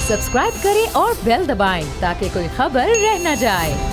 Subscribe करें और bell दबाएं ताकि कोई खबर रह न जाए।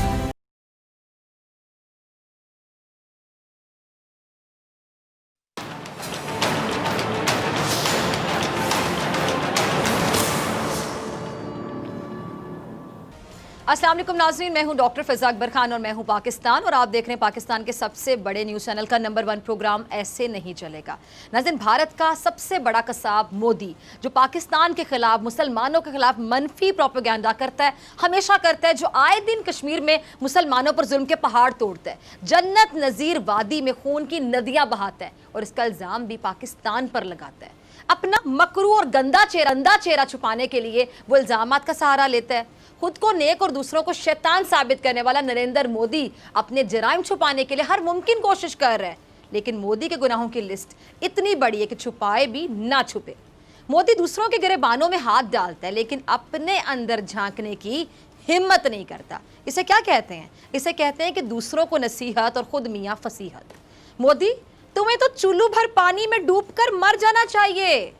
अस्सलाम वालेकुम नाज़रीन, मैं हूं डॉक्टर फ़िज़ा अकबर खान और मैं हूं पाकिस्तान और आप देख रहे हैं पाकिस्तान के सबसे बड़े न्यूज़ चैनल का नंबर 1 प्रोग्राम ऐसे नहीं चलेगा। नाज़रीन, भारत का सबसे बड़ा कसाब मोदी जो पाकिस्तान के खिलाफ, मुसलमानों के खिलाफ मनफी प्रोपेगेंडा करता है, हमेशा करता है, जो आए दिन कश्मीर में मुसलमानों पर जुल्म के पहाड़ तोड़ता है, जन्नत नज़ीर वादी में खून की नदियाँ बहाता है और इसका इल्ज़ाम भी पाकिस्तान पर लगाता है। अपना मकरू और गंदा चेहरा छुपाने के लिए वो इल्ज़ामात का सहारा लेता है। खुद को नेक और दूसरों को शैतान साबित करने वाला नरेंद्र मोदी अपने जराइम छुपाने के लिए हर मुमकिन कोशिश कर रहे हैं, लेकिन मोदी के गुनाहों की लिस्ट इतनी बड़ी है कि छुपाए भी ना छुपे। मोदी दूसरों के गिरेबानों में हाथ डालता है लेकिन अपने अंदर झांकने की हिम्मत नहीं करता। इसे क्या कहते हैं? इसे कहते हैं कि दूसरों को नसीहत और खुद मियाँ फसीहत। मोदी, तुम्हें तो चुल्लू भर पानी में डूबकर मर जाना चाहिए।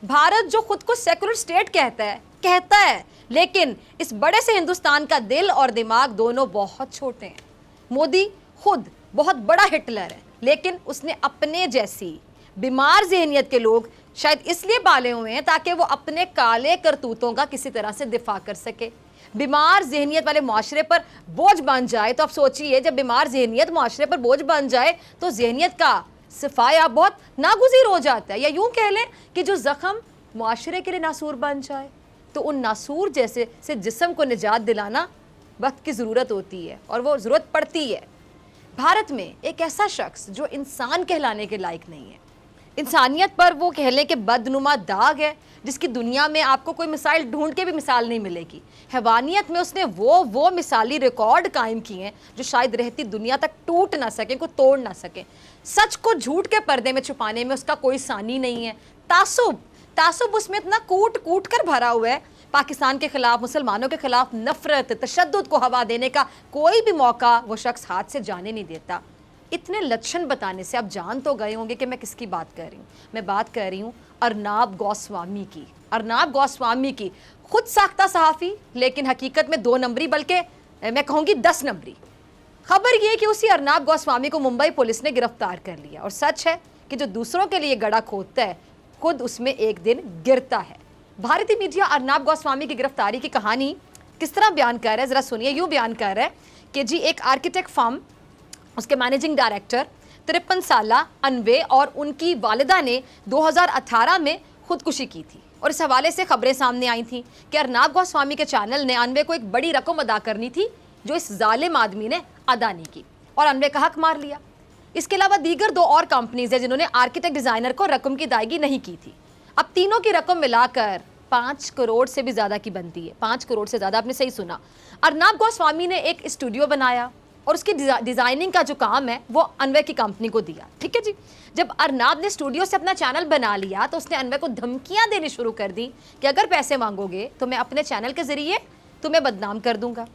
भारत जो खुद को सेकुलर स्टेट कहता है, लेकिन इस बड़े से हिंदुस्तान का दिल और दिमाग दोनों बहुत छोटे हैं। मोदी खुद बहुत बड़ा हिटलर है, लेकिन उसने अपने जैसी बीमार ज़हनियत के लोग शायद इसलिए पाले हुए हैं ताकि वो अपने काले करतूतों का किसी तरह से दिफा कर सके। बीमार ज़हनियत वाले मुआशरे पर बोझ बन जाए तो आप सोचिए, जब बीमार ज़हनियत मुआशरे पर बोझ बन जाए तो ज़हनियत का सफाया बहुत नागुज़ीर हो जाता है, या यूं कह लें कि जो ज़ख्म मुआशरे के लिए नासूर बन जाए तो उन नासूर जैसे से जिस्म को निजात दिलाना वक्त की ज़रूरत होती है और वो ज़रूरत पड़ती है। भारत में एक ऐसा शख्स जो इंसान कहलाने के लायक नहीं है, इंसानियत पर वो कह लें कि बदनुमा दाग है, जिसकी दुनिया में आपको कोई मिसाइल ढूंढ के भी मिसाल नहीं मिलेगी। हैवानियत में उसने वो मिसाली रिकॉर्ड कायम किए हैं जो शायद रहती दुनिया तक टूट ना सके, को तोड़ ना सके। सच को झूठ के पर्दे में छुपाने में उसका कोई सानी नहीं है। तासुब उसमें इतना कूट कर भरा हुआ है। पाकिस्तान के खिलाफ, मुसलमानों के खिलाफ नफरत, तशद्दुद को हवा देने का कोई भी मौका वो शख्स हाथ से जाने नहीं देता। इतने लक्षण बताने से आप जान तो गए होंगे कि मैं किसकी बात कर रही हूँ। मैं बात कर रही हूँ अर्नाब गोस्वामी की। अर्नाब गोस्वामी की, खुद साख्ता सहाफ़ी, लेकिन हकीकत में 2 नंबरी, बल्कि मैं कहूँगी 10 नंबरी। खबर ये कि उसी अर्नाब गोस्वामी को मुंबई पुलिस ने गिरफ्तार कर लिया और सच है कि जो दूसरों के लिए गड़ा खोदता है खुद उसमें एक दिन गिरता है। भारतीय मीडिया अर्नाब गोस्वामी की गिरफ्तारी की कहानी किस तरह बयान कर रहा है, ज़रा सुनिए। यूँ बयान कर रहा है कि जी एक आर्किटेक्ट फर्म, उसके मैनेजिंग डायरेक्टर 53 साला अनवे और उनकी वालिदा ने 2018 में खुदकुशी की थी और इस हवाले से खबरें सामने आई थी कि अर्नाब गोस्वामी के चैनल ने अनवे को एक बड़ी रकम अदा करनी थी जो इस जालिम आदमी ने अदा नहीं की और अनवे का हक मार लिया। इसके अलावा दीगर 2 और कंपनीज है जिन्होंने आर्किटेक्ट डिज़ाइनर को रकम की अदायगी नहीं की थी। अब तीनों की रकम मिलाकर 5 करोड़ से भी ज़्यादा की बनती है। 5 करोड़ से ज़्यादा, आपने सही सुना। अर्नाब गोस्वामी ने एक स्टूडियो बनाया और उसकी डिज़ाइनिंग का जो काम है वो अनवे की कंपनी को दिया। ठीक है जी। जब अर्नाब ने स्टूडियो से अपना चैनल बना लिया तो उसने अनवे को धमकियाँ देनी शुरू कर दी कि अगर पैसे मांगोगे तो मैं अपने चैनल के ज़रिए तुम्हें बदनाम कर दूंगा।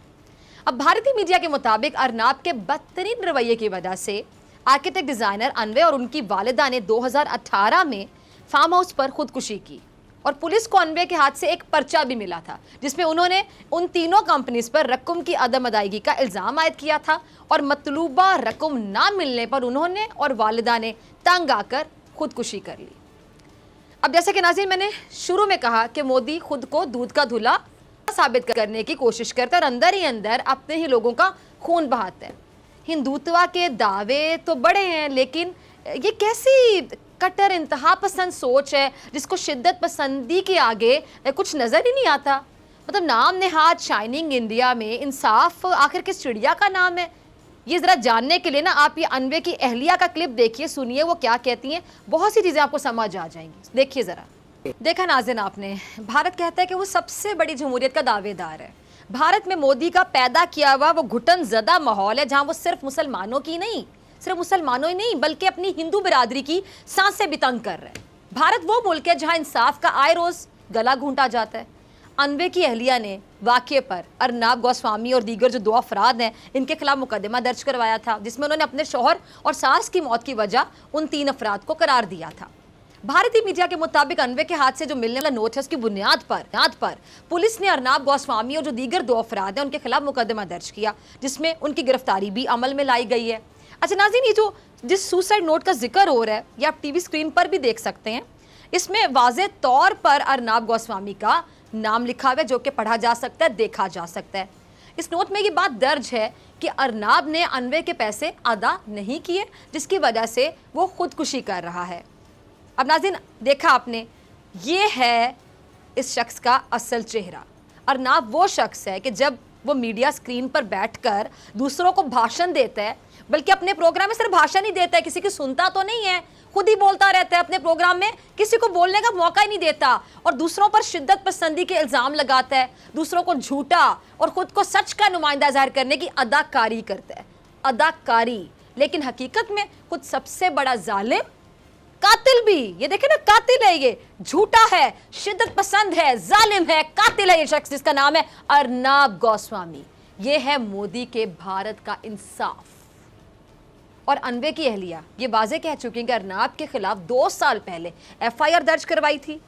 अब भारतीय मीडिया के मुताबिक अर्नाब के बदतरीन रवैये की वजह से आर्किटेक्ट डिज़ाइनर अनवे और उनकी वालिदा ने 2018 में फार्म हाउस पर खुदकुशी की और पुलिस को अनवे के हाथ से एक पर्चा भी मिला था जिसमें उन्होंने उन तीनों कंपनीज पर रकम की अदम अदायगी का इल्ज़ाम आयद किया था और मतलूबा रकम ना मिलने पर उन्होंने और वालिदा ने तंग आकर खुदकुशी कर ली। अब जैसे कि नाज़रीन, मैंने शुरू में कहा कि मोदी खुद को दूध का धुला साबित करने की कोशिश करता है और अंदर ही अंदर अपने ही लोगों का खून बहाता है। हिंदुत्व के दावे तो बड़े हैं, लेकिन ये कैसी कट्टर इंतहा पसंद सोच है जिसको शिद्दत पसंदी के आगे कुछ नज़र ही नहीं आता। मतलब नाम नेहाद शाइनिंग इंडिया में इंसाफ आखिर किस चिड़िया का नाम है? ये ज़रा जानने के लिए ना आप ये अनवे की अहलिया का क्लिप देखिए, सुनिए वो क्या कहती हैं। बहुत सी चीज़ें आपको समझ आ जाएंगी, देखिए ज़रा। देखा नाज़रीन आपने, भारत कहता है कि वो सबसे बड़ी जमहूरियत का दावेदार है। भारत में मोदी का पैदा किया हुआ वो घुटन ज़दा माहौल है जहाँ वो सिर्फ मुसलमानों की नहीं, सिर्फ मुसलमानों ही नहीं बल्कि अपनी हिंदू बिरादरी की सांसें भी तंग कर रहे हैं। भारत वो मुल्क है जहाँ इंसाफ का आए रोज़ गला घूंटा जाता है। अनवे की अहलिया ने वाक़े पर अर्नाब गोस्वामी और दीगर जो 2 अफराद हैं इनके खिलाफ मुकदमा दर्ज करवाया था जिसमें उन्होंने अपने शौहर और सास की मौत की वजह उन 3 अफराद को करार दिया था। भारतीय मीडिया के मुताबिक अनवे के हाथ से जो मिलने वाला नोट है उसकी बुनियाद पर पुलिस ने अर्नाब गोस्वामी और जो दीगर 2 अफराद हैं उनके खिलाफ मुकदमा दर्ज किया, जिसमें उनकी गिरफ्तारी भी अमल में लाई गई है। अच्छा नाज़रीन, ये जिस सुसाइड नोट का जिक्र हो रहा है ये आप टीवी स्क्रीन पर भी देख सकते हैं। इसमें वाज़े तौर पर अर्नाब गोस्वामी का नाम लिखा हुआ है, जो कि पढ़ा जा सकता है, देखा जा सकता है। इस नोट में ये बात दर्ज है कि अर्नाब ने अनवे के पैसे अदा नहीं किए, जिसकी वजह से वो खुदकुशी कर रहा है। अब नाज़रीन, देखा आपने, ये है इस शख्स का असल चेहरा। अर्नाब वो शख्स है कि जब वो मीडिया स्क्रीन पर बैठकर दूसरों को भाषण देता है, बल्कि अपने प्रोग्राम में सिर्फ भाषण ही देता है, किसी की सुनता तो नहीं है, खुद ही बोलता रहता है अपने प्रोग्राम में, किसी को बोलने का मौका ही नहीं देता और दूसरों पर शिद्दत पसंदी के इल्जाम लगाता है, दूसरों को झूठा और खुद को सच का नुमाइंदा जाहिर करने की अदाकारी करता है। अदाकारी, लेकिन हकीकत में खुद सबसे बड़ा जालिम, कातिल भी। ये देखे ना, कातिल है, ये झूठा है, शिद्दत पसंद है, जालिम है, कातिल है ये शख्स जिसका नाम है अर्नाब गोस्वामी। ये है मोदी के भारत का इंसाफ। और अनवे की अहलिया ये वाजे कह चुकी हैं कि अर्नाब के खिलाफ 2 साल पहले FIR दर्ज करवाई थी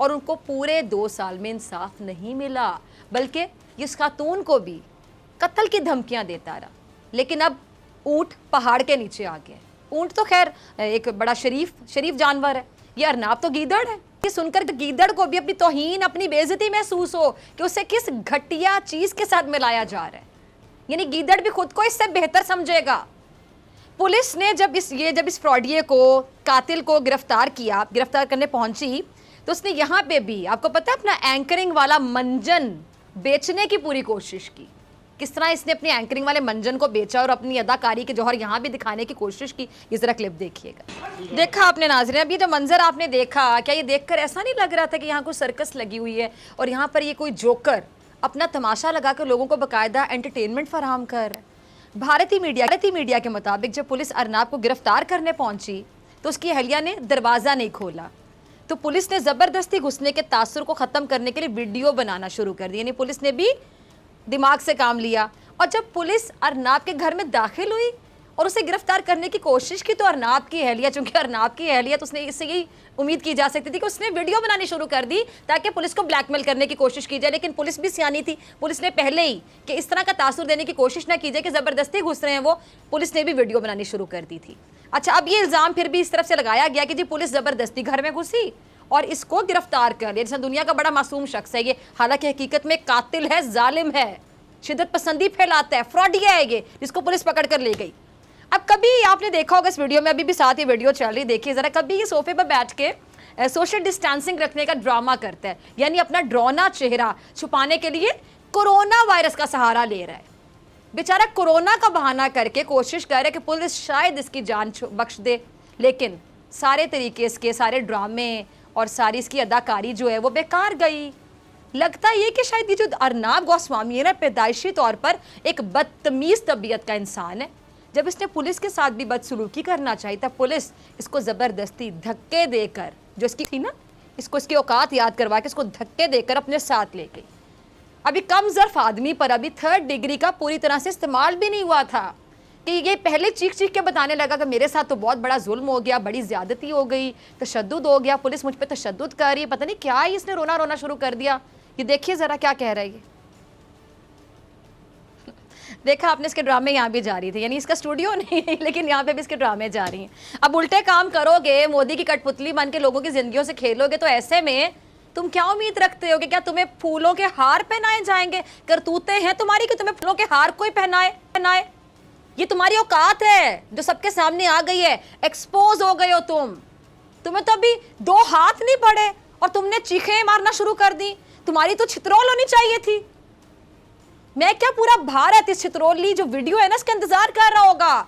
और उनको पूरे 2 साल में इंसाफ नहीं मिला, बल्कि इस खातून को भी कत्ल की धमकियां देता रहा। लेकिन अब ऊंट पहाड़ के नीचे आ गए। ऊंट तो खैर एक बड़ा शरीफ जानवर है, ये अर्नाब तो गीदड़ है। ये सुनकर गीदड़ को भी अपनी तौहीन, अपनी बेइज्जती महसूस हो कि उसे किस घटिया चीज के साथ मिलाया जा रहा है, यानी गीदड़ भी खुद को इससे बेहतर समझेगा। पुलिस ने जब इस फ्रॉडिये को, कातिल को गिरफ्तार करने पहुंची, तो उसने यहाँ पे भी, आपको पता है, अपना एंकरिंग वाला मंजन बेचने की पूरी कोशिश की। किस तरह इसने अपने एंकरिंग वाले मंजन को बेचा और अपनी अदाकारी के जौहर यहाँ भी दिखाने की कोशिश की। ये जरा क्लिप देखिएगा। देखा आपने नाज़रीन, अभी जो मंजर आपने देखा, क्या ये देखकर ऐसा नहीं लग रहा था कि यहाँ कोई सर्कस लगी हुई है और यहाँ पर ये कोई जोकर अपना तमाशा लगाकर लोगों को बाकायदा एंटरटेनमेंट फराहम कर रहा है। भारतीय मीडिया के मुताबिक जब पुलिस अर्नाब को गिरफ्तार करने पहुंची तो उसकी अहलिया ने दरवाज़ा नहीं खोला, तो पुलिस ने ज़बरदस्ती घुसने के तासुर को ख़त्म करने के लिए वीडियो बनाना शुरू कर दी। यानी पुलिस ने भी दिमाग से काम लिया। और जब पुलिस अर्नाब के घर में दाखिल हुई और उसे गिरफ्तार करने की कोशिश की, तो अर्नाब की अहलिया, चूंकि अर्नाब की अहलिया, तो उसने इससे यही उम्मीद की जा सकती थी कि उसने वीडियो बनानी शुरू कर दी ताकि पुलिस को ब्लैकमेल करने की कोशिश की जाए। लेकिन पुलिस भी सियानी थी, पुलिस ने पहले ही कि इस तरह का तासुर देने की कोशिश ना की जाए कि ज़बरदस्ती घुस रहे हैं वो, पुलिस ने भी वीडियो बनानी शुरू कर दी थी। अच्छा, अब ये इल्ज़ाम फिर भी इस तरफ से लगाया गया कि जी पुलिस ज़बरदस्ती घर में घुसी और इसको गिरफ्तार कर लिया, जैसे दुनिया का बड़ा मासूम शख्स है ये, हालांकि हकीकत में कातिल है, जालिम है, शिद्दत पसंदी फैलाता है, फ्रॉडिया है ये, जिसको पुलिस पकड़ कर ले गई। अब कभी आपने देखा होगा इस वीडियो में, अभी भी साथ ही वीडियो चल रही, देखिए जरा, कभी ये सोफे पर बैठ के सोशल डिस्टेंसिंग रखने का ड्रामा करता है, यानी अपना डरौना चेहरा छुपाने के लिए कोरोना वायरस का सहारा ले रहा है। बेचारा कोरोना का बहाना करके कोशिश कर रहा है कि पुलिस शायद इसकी जान बख्श दे, लेकिन सारे तरीके इसके, सारे ड्रामे और सारी इसकी अदाकारी जो है वो बेकार गई। लगता ये कि शायद ये जो अर्नाब गोस्वामी है ना, पैदाइशी तौर पर एक बदतमीज तबीयत का इंसान है। जब इसने पुलिस के साथ भी बदसलूकी करना चाहिए तब पुलिस इसको ज़बरदस्ती धक्के देकर, जो इसकी थी ना, इसकी औकात याद करवा के इसको धक्के देकर अपने साथ ले गई। अभी कम ज़र्फ आदमी पर अभी 3rd डिग्री का पूरी तरह से इस्तेमाल भी नहीं हुआ था कि ये पहले चीख के बताने लगा कि मेरे साथ तो बहुत बड़ा जुल्म हो गया, बड़ी ज़्यादती हो गई, तशद्दुद हो गया, पुलिस मुझ पर तशद्दुद कर रही है, पता नहीं क्या ही इसने रोना शुरू कर दिया। ये देखिए ज़रा क्या कह रहा है ये। देखा आपने, इसके ड्रामे यहाँ भी जारी थे, यानी इसका स्टूडियो नहीं है लेकिन यहाँ पे भी इसके ड्रामे जारी हैं। अब उल्टे काम करोगे, मोदी की कठपुतली बन के लोगों की जिंदगियों से खेलोगे, तो ऐसे में तुम क्या उम्मीद रखते हो कि क्या तुम्हें फूलों के हार पहनाए जाएंगे? करतूतें हैं तुम्हारी कि तुम्हें फूलों के हार कोई पहनाए? ये तुम्हारी औकात है जो सबके सामने आ गई है, एक्सपोज हो गए हो तुम्हें तो अभी 2 हाथ नहीं बढ़े और तुमने चीखें मारना शुरू कर दी। तुम्हारी तो छितरौल होनी चाहिए थी। मैं क्या, पूरा भारत इस छितरौली जो वीडियो है ना इसका इंतजार कर रहा होगा।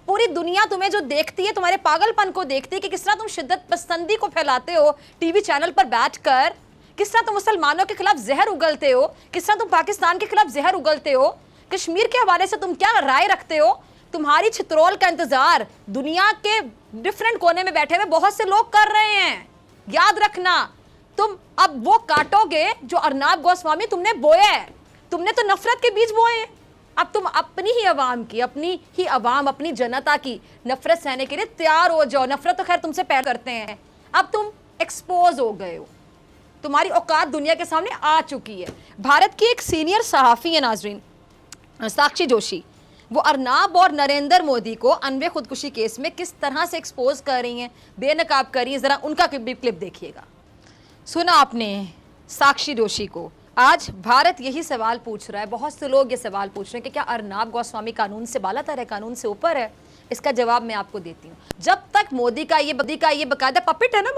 पूरी दुनिया तुम्हें जो देखती है, तुम्हारे पागलपन को देखती है कि किस तरह तुम शिद्दत पसंदी को फैलाते हो टीवी चैनल पर बैठकर, किस तरह तुम मुसलमानों के खिलाफ जहर उगलते हो, किस तरह तुम पाकिस्तान के खिलाफ जहर उगलते हो, कश्मीर के हवाले से तुम क्या राय रखते हो। तुम्हारी छितरौल का इंतजार दुनिया के डिफरेंट कोने में बैठे हुए बहुत से लोग कर रहे हैं। याद रखना, तुम अब वो काटोगे जो अर्नाब गोस्वामी तुमने बोया है। तुमने तो नफरत के बीज बोए हैं, अब तुम अपनी ही अवाम, अपनी जनता की नफरत सहने के लिए तैयार हो जाओ। नफरत तो खैर तुमसे पैदा करते हैं, अब तुम एक्सपोज हो गए हो, तुम्हारी औकात दुनिया के सामने आ चुकी है। भारत की एक सीनियर सहाफ़ी है नाजरीन, साक्षी जोशी, वो अर्नाब और नरेंद्र मोदी को अनवे खुदकुशी केस में किस तरह से एक्सपोज कर रही हैं, बेनकाब कर रही हैं। ज़रा उनका क्लिप देखिएगा। सुना आपने साक्षी जोशी को। आज भारत यही सवाल पूछ रहा है, बहुत से लोग ये सवाल पूछ रहे हैं कि क्या अर्नाब गोस्वामी कानून से बालातर है, कानून से ऊपर है? इसका जवाब मैं आपको देती हूँ। जब तक मोदी का ये बकायदा पपेट है ना,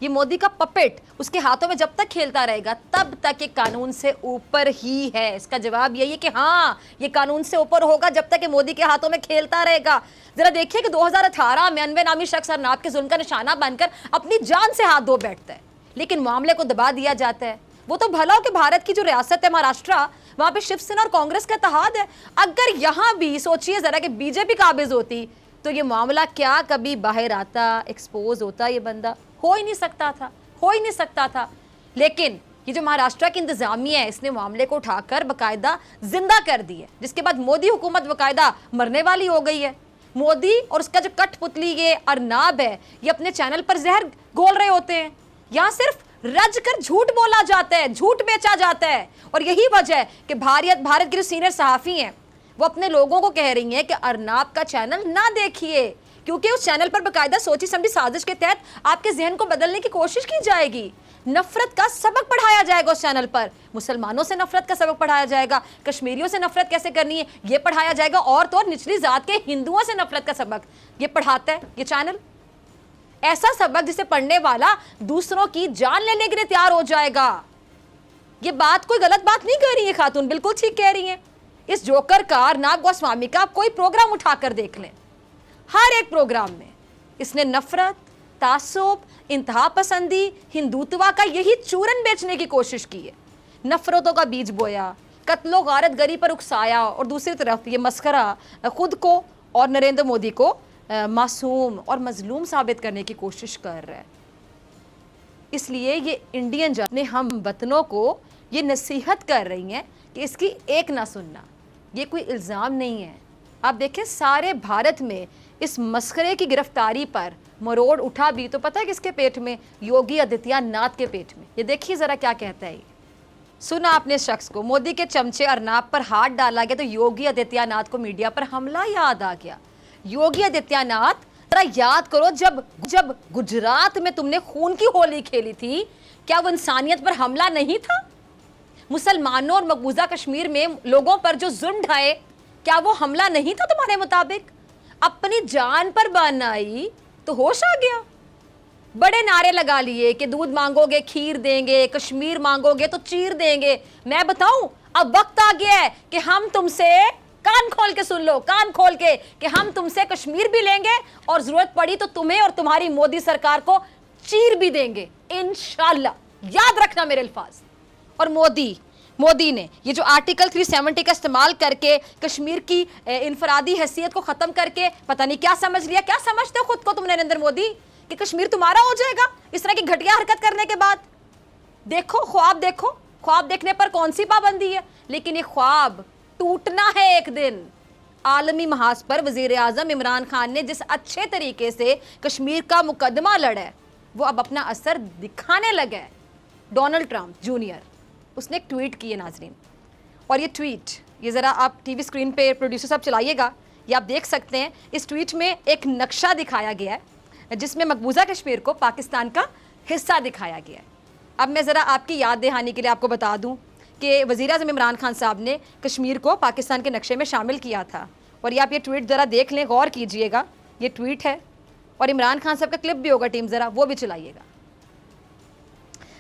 मोदी का पपेट उसके हाथों में जब तक खेलता रहेगा तब तक ये कानून से ऊपर ही है। इसका जवाब यही है कि हाँ, ये कानून से ऊपर होगा जब तक ये मोदी के हाथों में खेलता रहेगा। जरा देखिए कि 2018 में अनवे नामी शख्स अर्नाब के जुल्म का निशाना बनकर अपनी जान से हाथ धो बैठता है, लेकिन मामले को दबा दिया जाता है। वो तो भला हो कि भारत की जो रियासत है महाराष्ट्र, वहां पे शिवसेना और कांग्रेस का इत्तेहाद है। अगर यहां भी सोचिए जरा कि बीजेपी काबिज होती तो ये मामला क्या कभी बाहर आता, एक्सपोज होता? ये बंदा हो ही नहीं सकता था। लेकिन ये जो महाराष्ट्र की इंतजामिया है, इसने मामले को उठाकर बकायदा जिंदा कर दी है, जिसके बाद मोदी हुकूमत बकायदा मरने वाली हो गई है। मोदी और उसका जो कठपुतली ये अर्नाब है, ये अपने चैनल पर जहर घोल रहे होते हैं। यहाँ सिर्फ रज कर झूठ बोला जाता है, झूठ बेचा जाता है। और यही वजह है कि भारत की जो सीनियर सहाफ़ी हैं, वो अपने लोगों को कह रही हैं कि अर्नाब का चैनल ना देखिए, क्योंकि उस चैनल पर बकायदा सोची समझी साजिश के तहत आपके जहन को बदलने की कोशिश की जाएगी। नफरत का सबक पढ़ाया जाएगा उस चैनल पर। मुसलमानों से नफरत का सबक पढ़ाया जाएगा, कश्मीरियों से नफरत कैसे करनी है ये पढ़ाया जाएगा, और तो और निचली जात के हिंदुओं से नफरत का सबक ये पढ़ाता है ये चैनल। ऐसा सबक जिसे पढ़ने वाला दूसरों की जान लेने के लिए तैयार हो जाएगा। ये बात कोई गलत बात नहीं कह रही है खातून, बिल्कुल ठीक कह रही हैं। इस जोकर का, अर्नाब गोस्वामी का आप कोई प्रोग्राम उठाकर देख लें, हर एक प्रोग्राम में इसने नफरत, तासुब, इंतहा पसंदी, हिंदुत्वा का यही चूरन बेचने की कोशिश की है। नफरतों का बीज बोया, कत्लो गारत गरी पर उकसाया, और दूसरी तरफ ये मस्खरा खुद को और नरेंद्र मोदी को मासूम और मजलूम साबित करने की कोशिश कर रहा है। इसलिए ये इंडियन ने हम वतनों को ये नसीहत कर रही हैं कि इसकी एक ना सुनना। ये कोई इल्ज़ाम नहीं है। आप देखें सारे भारत में इस मस्खरे की गिरफ्तारी पर मरोड़ उठा भी तो पता है किसके पेट में? योगी आदित्यनाथ के पेट में। ये देखिए ज़रा क्या कहता है ये। सुना आपने शख्स को, मोदी के चमचे अर्नाब पर हाथ डाला गया तो योगी आदित्यनाथ को मीडिया पर हमला याद आ गया। योगी आदित्यनाथ, जरा याद करो, जब गुजरात में तुमने खून की होली खेली थी, क्या वो इंसानियत पर हमला नहीं था? मुसलमानों और मकबूजा कश्मीर में लोगों पर जो जुल्म ढाए, क्या वो हमला नहीं था तुम्हारे मुताबिक? अपनी जान पर बान आई तो होश आ गया। बड़े नारे लगा लिए कि दूध मांगोगे खीर देंगे, कश्मीर मांगोगे तो चीर देंगे। मैं बताऊं, अब वक्त आ गया है कि हम तुमसे, कान खोल के सुन लो, कान खोल के, कि हम तुमसे कश्मीर भी लेंगे और जरूरत पड़ी तो तुम्हें और तुम्हारी मोदी सरकार को चीर भी देंगे इंशाल्लाह। याद रखना मेरे अल्फाज। और मोदी ने ये जो आर्टिकल 370 का इस्तेमाल करके कश्मीर की इनफरादी हैसियत को खत्म करके पता नहीं क्या समझ लिया। क्या समझते हो खुद को तुम नरेंद्र मोदी, कि कश्मीर तुम्हारा हो जाएगा इस तरह की घटिया हरकत करने के बाद? देखो, ख्वाब देखने पर कौन सी पाबंदी है, लेकिन ये ख्वाब टूटना है एक दिन। आलमी महाज पर वजीर आजम इमरान खान ने जिस अच्छे तरीके से कश्मीर का मुकदमा लड़ा है, वो अब अपना असर दिखाने लगा है। डोनाल्ड ट्रंप जूनियर, उसने एक ट्वीट की है नाजरीन, और ये ट्वीट, ये ज़रा आप टीवी स्क्रीन पे प्रोड्यूसर साहब चलाइएगा, ये आप देख सकते हैं। इस ट्वीट में एक नक्शा दिखाया गया है जिसमें मकबूजा कश्मीर को पाकिस्तान का हिस्सा दिखाया गया है। अब मैं ज़रा आपकी याद दहानी के लिए आपको बता दूं कि वज़ीर आज़म इमरान खान साहब ने कश्मीर को पाकिस्तान के नक्शे में शामिल किया था। और ये आप ये ट्वीट ज़रा देख लें, गौर कीजिएगा, ये ट्वीट है और इमरान खान साहब का क्लिप भी होगा, टीम ज़रा वो भी चलाइएगा।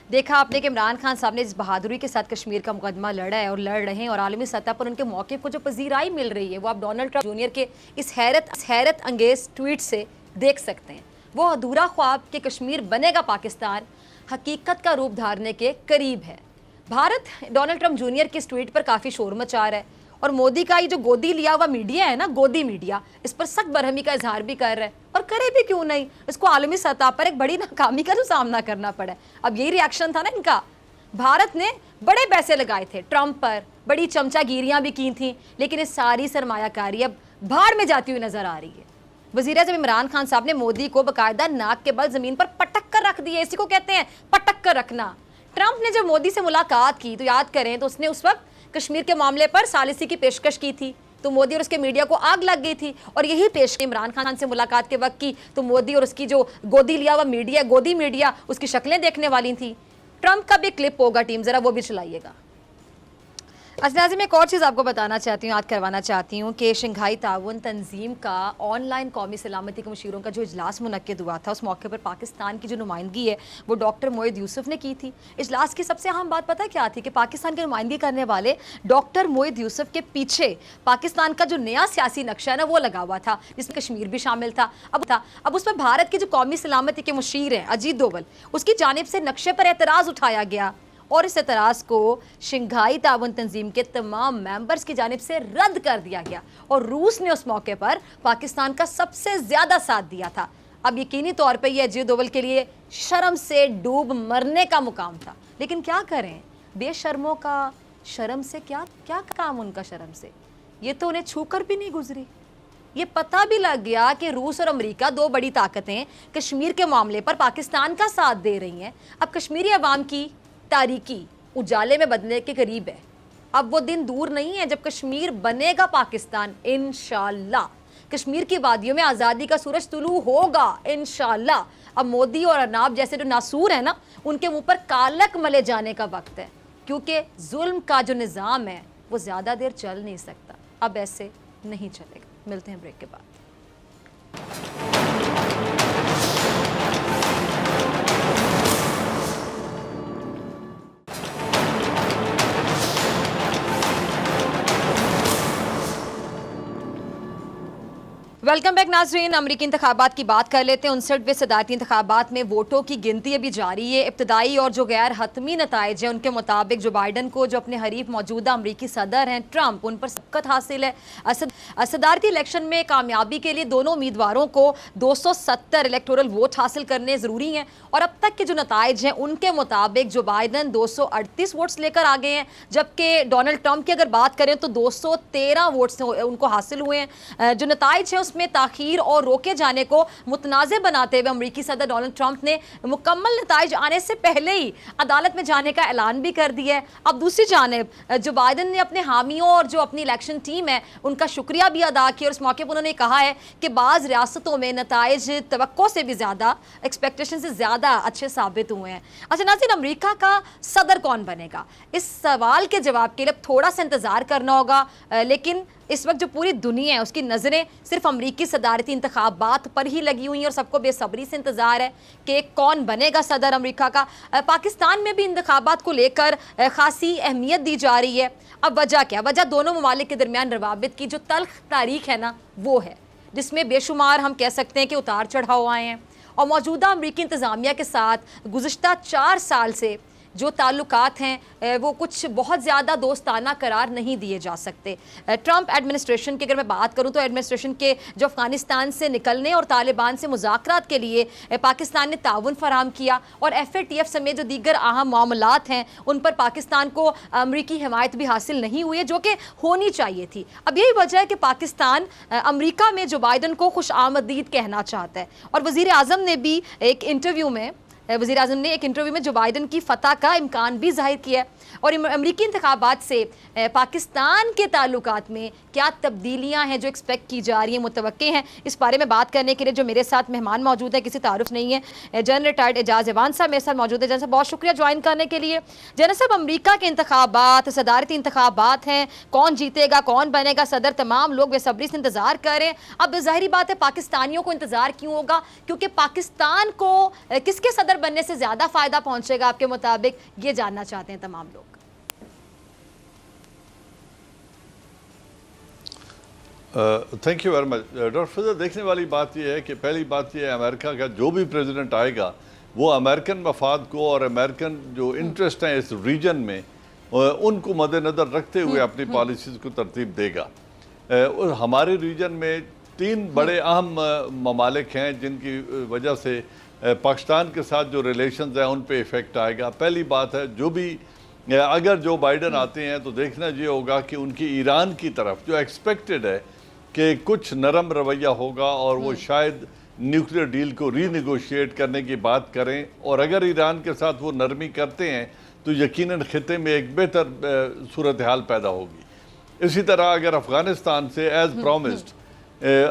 देखा आपने कि इमरान खान साहब ने इस बहादुरी के साथ कश्मीर का मुकदमा लड़ा है और लड़ रहे हैं, और आलमी सतह पर उनके मौक़िफ़ को जो पजीराई मिल रही है वो आप डोनाल्ड ट्रंप जूनियर के इस हैरत अंगेज़ ट्वीट से देख सकते हैं। वो अधूरा ख्वाब कि कश्मीर बनेगा पाकिस्तान हकीकत का रूप धारने के करीब है। भारत डोनाल्ड ट्रंप जूनियर की इस ट्वीट पर काफ़ी शोर मचा रहा है, और मोदी का ये जो गोदी लिया हुआ मीडिया है ना, गोदी मीडिया, इस पर सख्त बरहमी का इजहार भी कर रहा है। और करे भी क्यों नहीं, इसको आलमी सतह पर एक बड़ी नाकामी का जो सामना करना पड़ा है। अब यही रिएक्शन था ना इनका। भारत ने बड़े पैसे लगाए थे ट्रंप पर, बड़ी चमचागिरियां भी की थी, लेकिन ये सारी सरमायाकारी अब भाड़ में जाती हुई नजर आ रही है। वज़ीर-ए-आज़म इमरान खान साहब ने मोदी को बाकायदा नाक के बल जमीन पर पटक कर रख दिए। इसी को कहते हैं पटक कर रखना। ट्रंप ने जब मोदी से मुलाकात की तो याद करें तो उसने उस वक्त कश्मीर के मामले पर सालिसी की पेशकश की थी, तो मोदी और उसके मीडिया को आग लग गई थी। और यही पेश इमरान खान से मुलाकात के वक्त की तो मोदी और उसकी जो गोदी लिया हुआ मीडिया, गोदी मीडिया, उसकी शक्लें देखने वाली थी। ट्रंप का भी क्लिप होगा टीम, जरा वो भी चलाइएगा। नाज़रीन, मैं एक और चीज़ आपको बताना चाहती हूँ, याद करवाना चाहती हूँ कि शंघाई ताउन तंजीम का ऑनलाइन कौमी सलामती के मशीरों का जो इजलास मुनक्किद हुआ था, उस मौके पर पाकिस्तान की जो नुमाइंदगी है वो डॉक्टर मोइद यूसुफ ने की थी। इजलास की सबसे अहम बात पता क्या थी कि पाकिस्तान की नुमाइंदगी करने वाले डॉक्टर मोइद यूसुफ के पीछे पाकिस्तान का जो नया सियासी नक्शा है ना वो लगा हुआ था, जिसमें कश्मीर भी शामिल था। अब उस पर भारत की जो कौमी सलामती के मुशीर हैं अजीत डोवल, उसकी जानिब से नक्शे पर एतराज़ उठाया गया और इस एतराज़ को शंघाई ताउन तंजीम के तमाम मेंबर्स की जानिब से रद्द कर दिया गया और रूस ने उस मौके पर पाकिस्तान का सबसे ज़्यादा साथ दिया था। अब यकीनी तौर पर यह अजीत डोवल के लिए शर्म से डूब मरने का मुकाम था, लेकिन क्या करें, बेशर्मों का शर्म से क्या क्या काम उनका शर्म से, ये तो उन्हें छूकर भी नहीं गुजरी। ये पता भी लग गया कि रूस और अमेरिका, दो बड़ी ताकतें, कश्मीर के मामले पर पाकिस्तान का साथ दे रही हैं। अब कश्मीरी अवाम की तारीकी उजाले में बदलने के करीब है। अब वो दिन दूर नहीं है जब कश्मीर बनेगा पाकिस्तान, इंशाल्लाह। कश्मीर की वादियों में आज़ादी का सूरज तुलू होगा इंशाल्लाह। अब मोदी और अरनाब जैसे जो नासूर है ना, उनके मुंह पर कालक मले जाने का वक्त है, क्योंकि जुल्म का जो निज़ाम है वो ज़्यादा देर चल नहीं सकता। अब ऐसे नहीं चलेगा। मिलते हैं ब्रेक के बाद। वेलकम बैक नाजरीन। अमरीकी इंतखाबात की बात कर लेते हैं। 59वें सदारती इंतखाबात में वोटों की गिनती अभी जारी है। इब्तदाई और जो गैर हतमी नताइज हैं उनके मुताबिक जो बाइडन को, जो अपने हरीफ मौजूदा अमरीकी सदर हैं ट्रंप, उन पर सबकत हासिल है। सदारती इलेक्शन में कामयाबी के लिए दोनों उम्मीदवारों को 270 इलेक्टोरल वोट हासिल करने ज़रूरी हैं और अब तक के जो नताइज हैं उनके मुताबिक जो बाइडन 238 वोट्स लेकर आ गए हैं, जबकि डोनाल्ड ट्रंप की अगर बात करें तो 213 वोट्स उनको हासिल हुए हैं। जो नताइज है में ताखीर और रोके जाने को मुतनाज़े बनाते हुए अमेरिकी सदर डोनाल्ड ट्रंप ने मुकम्मल नताइज आने से पहले ही अदालत में जाने का ऐलान भी कर दिया है। अब दूसरी जानिब जो बाइडन ने अपने हामियों और जो अपनी इलेक्शन टीम है उनका शुक्रिया भी अदा किया और इस मौके पर उन्होंने कहा है कि बाज़ रियासतों में नताइज तवक्को से भी ज़्यादा, एक्सपेक्टेशन से ज़्यादा अच्छे साबित हुए हैं। अच्छा नाज़रीन, अमेरिका का सदर कौन बनेगा, इस सवाल के जवाब के लिए थोड़ा सा इंतज़ार करना होगा, लेकिन इस वक्त जो पूरी दुनिया है उसकी नज़रें सिर्फ अमरीकी सदारती इंतखाबात पर ही लगी हुई हैं और सबको बेसब्री से इंतज़ार है कि कौन बनेगा सदर अमरीका का। पाकिस्तान में भी इंतखाबात को लेकर खासी अहमियत दी जा रही है। अब वजह क्या, वजह दोनों ममालिक के दरमियान रवाबित की जो तल्ख तारीख है ना वो है, जिसमें बेशुमार हम कह सकते हैं कि उतार चढ़ाव आए हैं और मौजूदा अमरीकी इंतज़ामिया के साथ गुज़िश्ता 4 साल से जो ताल्लुकात हैं वो कुछ बहुत ज़्यादा दोस्ताना करार नहीं दिए जा सकते। ट्रंप एडमिनिस्ट्रेशन की अगर मैं बात करूं तो एडमिनिस्ट्रेशन के जो अफ़गानिस्तान से निकलने और तालिबान से मुज़ाकरात के लिए पाकिस्तान ने ताउन फराहम किया और FATF समेत जो दीगर अहम मामलात हैं उन पर पाकिस्तान को अमरीकी हिमायत भी हासिल नहीं हुई है, जो कि होनी चाहिए थी। अब यही वजह है कि पाकिस्तान अमरीका में जो बाइडन को खुश आमदीद कहना चाहता है और वज़ीर आज़म ने भी एक इंटरव्यू में वज़ीर-ए-आज़म ने एक इंटरव्यू में जो बाइडन की फतह का इम्कान भी जाहिर किया और अमरीकी इंतखाबात से पाकिस्तान के ताल्लुकात में क्या तब्दीलियां हैं जो एक्सपेक्ट की जा रही हैं, मुतवक्के हैं। इस बारे में बात करने के लिए जो मेरे साथ मेहमान मौजूद है, किसी तारुफ नहीं है, जनरल रिटायर्ड एजाज एवान साहब मेरे साथ मौजूद है। जनरल साहब बहुत शुक्रिया ज्वाइन करने के लिए। जनरल साहब, अमरीका के इंतखाबात, सदारती इंतखाबात हैं, कौन जीतेगा, कौन बनेगा सदर, तमाम लोग बेसब्री से इंतज़ार कर रहे हैं। अब ज़ाहिरी बात है पाकिस्तानियों को इंतज़ार क्यों होगा, क्योंकि पाकिस्तान को किसके सदर बनने से ज़्यादा फ़ायदा पहुँचेगा आपके मुताबिक, ये जानना चाहते हैं तमाम लोग। Thank you very much doctor Fazal. देखने वाली बात यह है कि पहली बात यह है अमेरिका का जो भी प्रेसिडेंट आएगा वो अमेरिकन मफाद को और अमेरिकन जो इंटरेस्ट हैं इस रीजन में उनको मद्देनज़र रखते हुए अपनी पॉलिसीज़ को तरतीब देगा। हमारे रीजन में 3 बड़े अहम ममालिक हैं जिनकी वजह से पाकिस्तान के साथ जो रिलेशंस हैं उन पे इफ़ेक्ट आएगा। पहली बात है जो भी अगर जो बाइडन आते हैं तो देखना ये होगा कि उनकी ईरान की तरफ जो एक्सपेक्टेड है कि कुछ नरम रवैया होगा और वो शायद न्यूक्लियर डील को रीनिगोशिएट करने की बात करें, और अगर ईरान के साथ वो नरमी करते हैं तो यकीनन खिते में एक बेहतर सूरत हाल पैदा होगी। इसी तरह अगर अफ़गानिस्तान से एज़ प्रॉमिस्ड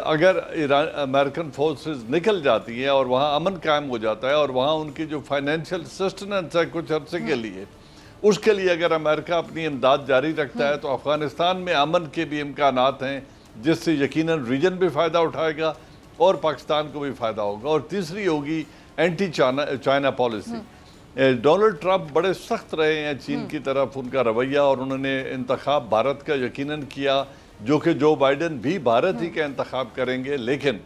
अगर ईरान अमेरिकन फोर्सेस निकल जाती हैं और वहाँ अमन कायम हो जाता है और वहाँ उनकी जो फाइनेंशियल सस्टेनेंस है कुछ अर्से के लिए, उसके लिए अगर अमेरिका अपनी इमदाद जारी रखता है तो अफ़गानिस्तान में अमन के भी इम्कानात हैं, जिससे यकीनन रीजन भी फ़ायदा उठाएगा और पाकिस्तान को भी फ़ायदा होगा। और तीसरी होगी anti China policy. Donald Trump बड़े सख्त रहे हैं चीन की तरफ, उनका रवैया, और उन्होंने इंतखाब भारत का यकीनन किया, जो कि जो बाइडन भी भारत ही का इंतखाब करेंगे। लेकिन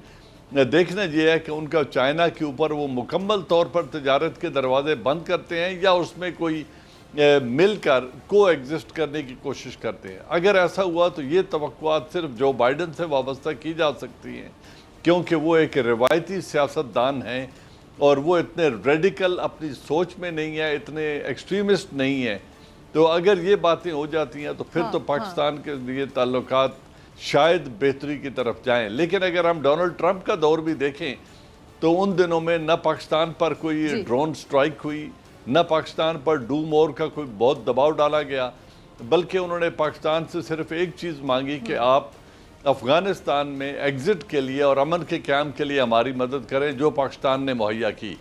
देखना यह है कि उनका चाइना के ऊपर वो मुकम्मल तौर पर तजारत के दरवाजे बंद करते हैं या उसमें कोई मिलकर को एग्जिस्ट करने की कोशिश करते हैं। अगर ऐसा हुआ तो ये तवक्कुआत सिर्फ जो बाइडन से वाबस्ता की जा सकती हैं, क्योंकि वो एक रिवायती सियासतदान हैं और वो इतने रेडिकल अपनी सोच में नहीं है, इतने एक्सट्रीमिस्ट नहीं है। तो अगर ये बातें हो जाती हैं तो फिर तो पाकिस्तान के लिए ताल्लुकात शायद बेहतरी की तरफ जाएं। लेकिन अगर हम डोनाल्ड ट्रंप का दौर भी देखें तो उन दिनों में न पाकिस्तान पर कोई ड्रोन स्ट्राइक हुई, न पाकिस्तान पर डू मोर का कोई बहुत दबाव डाला गया, बल्कि उन्होंने पाकिस्तान से सिर्फ एक चीज़ मांगी कि आप अफ़गानिस्तान में एग्ज़िट के लिए और अमन के क़याम के लिए हमारी मदद करें, जो पाकिस्तान ने मुहैया की।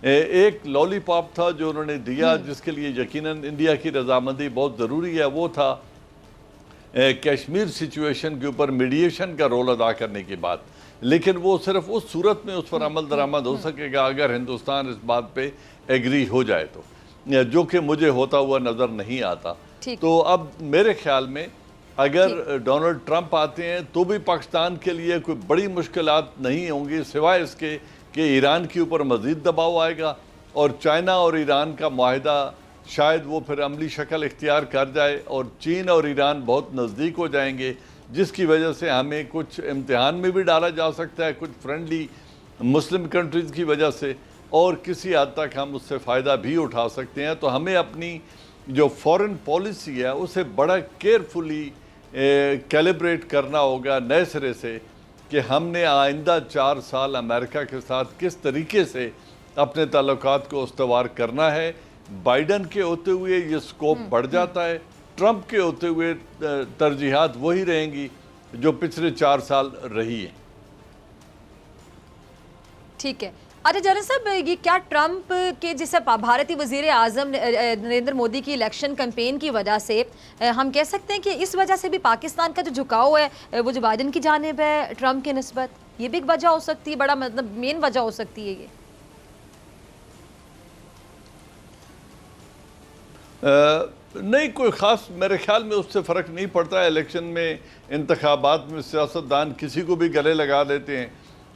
एक लॉलीपॉप था जो उन्होंने दिया, जिसके लिए यकीनन इंडिया की रजामंदी बहुत ज़रूरी है, वो था कश्मीर सिचुएशन के ऊपर मीडिएशन का रोल अदा करने की बात। लेकिन वो सिर्फ उस सूरत में उस पर अमल दरामद हो सकेगा अगर हिंदुस्तान इस बात पे एग्री हो जाए तो, जो कि मुझे होता हुआ नज़र नहीं आता। तो अब मेरे ख्याल में अगर डोनाल्ड ट्रंप आते हैं तो भी पाकिस्तान के लिए कोई बड़ी मुश्किलात नहीं होंगी, सिवाय इसके कि ईरान के ऊपर मज़ीद दबाव आएगा और चाइना और ईरान का मुआहिदा शायद वो फिर अमली शक्ल इख्तियार कर जाए और चीन और ईरान बहुत नज़दीक हो जाएंगे, जिसकी वजह से हमें कुछ इम्तिहान में भी डाला जा सकता है, कुछ फ्रेंडली मुस्लिम कंट्रीज़ की वजह से, और किसी हद तक हम उससे फ़ायदा भी उठा सकते हैं। तो हमें अपनी जो फॉरेन पॉलिसी है उसे बड़ा केयरफुली कैलिब्रेट करना होगा नए सिरे से कि हमने आइंदा 4 साल अमेरिका के साथ किस तरीके से अपने ताल्लुकात को उस्तवार करना है। बाइडन के होते हुए ये स्कोप बढ़ जाता है, ट्रंप के होते हुए तरजीहात वही रहेंगी जो पिछले 4 साल रही है। ठीक है। अच्छा जनरल साहब, ये क्या ट्रंप के जैसे भारतीय वज़ीर आज़म नरेंद्र मोदी की इलेक्शन कैंपेन की वजह से हम कह सकते हैं कि इस वजह से भी पाकिस्तान का जो झुकाव है वो जो बाइडन की जानिब है ट्रंप के निस्बत, ये भी एक वजह हो सकती है, बड़ा मतलब मेन वजह हो सकती है ये? नहीं, कोई ख़ास मेरे ख्याल में उससे फ़र्क नहीं पड़ता। इलेक्शन में इंतखाबात में सियासतदान किसी को भी गले लगा देते हैं,